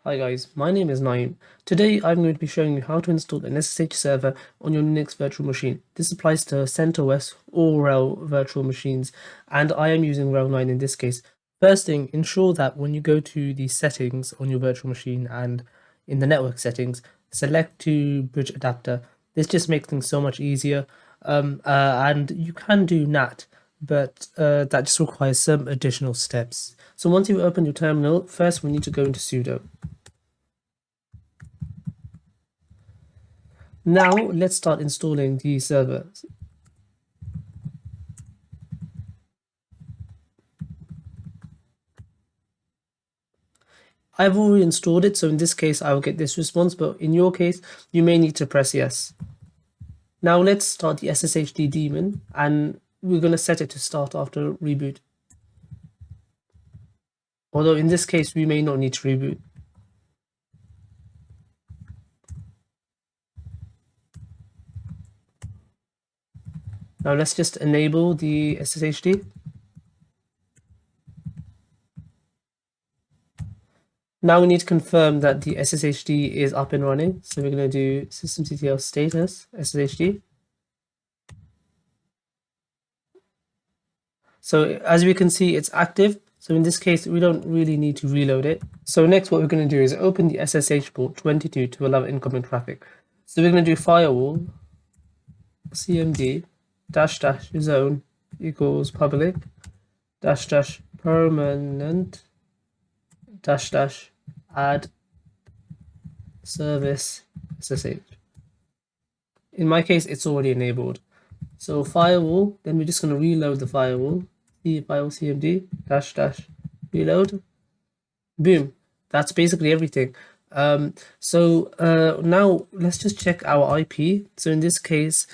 Hi guys, my name is Naeem. Today I'm going to be showing you how to install an SSH server on your Linux virtual machine. This applies to CentOS or RHEL virtual machines, and I am using RHEL 9 in this case. First thing, ensure that when you go to the settings on your virtual machine and in the network settings, select to bridge adapter. This just makes things so much easier. And you can do NAT, but that just requires some additional steps. So once you've opened your terminal, first we need to go into sudo. Now let's start installing the server. I've already installed it, so in this case I will get this response, but in your case you may need to press yes. Now let's start the SSHD daemon, and we're going to set it to start after reboot. Although in this case we may not need to reboot. Now let's just enable the SSHD. Now we need to confirm that the SSHD is up and running. So we're going to do systemctl status SSHD. So as we can see, it's active. So in this case, we don't really need to reload it. So next, what we're going to do is open the SSH port 22 to allow incoming traffic. So we're going to do firewall cmd -- zone equals public -- permanent -- add service SSH. In my case, it's already enabled. So firewall, then we're just going to reload the firewall. The firewall cmd -- reload. Boom. That's basically everything. Now let's just check our IP. So in this case,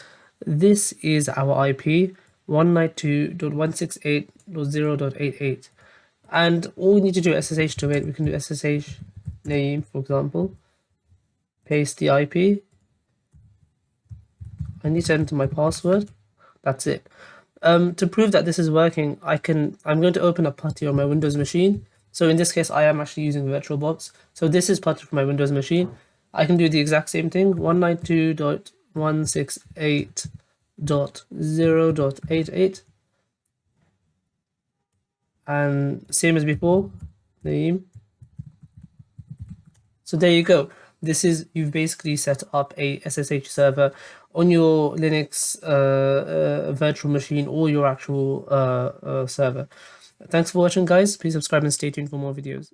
this is our IP 192.168.0.88. And all we need to do is SSH to it. We can do SSH name, for example. Paste the IP. I need to enter my password. That's it. To prove that this is working, I'm going to open a putty on my Windows machine. So in this case, I am actually using VirtualBox. So this is putty for my Windows machine. I can do the exact same thing, 192.168.0.88. And same as before, name. So there you go. You've basically set up a SSH server on your Linux virtual machine or your actual server. Thanks for watching, guys. Please subscribe and stay tuned for more videos.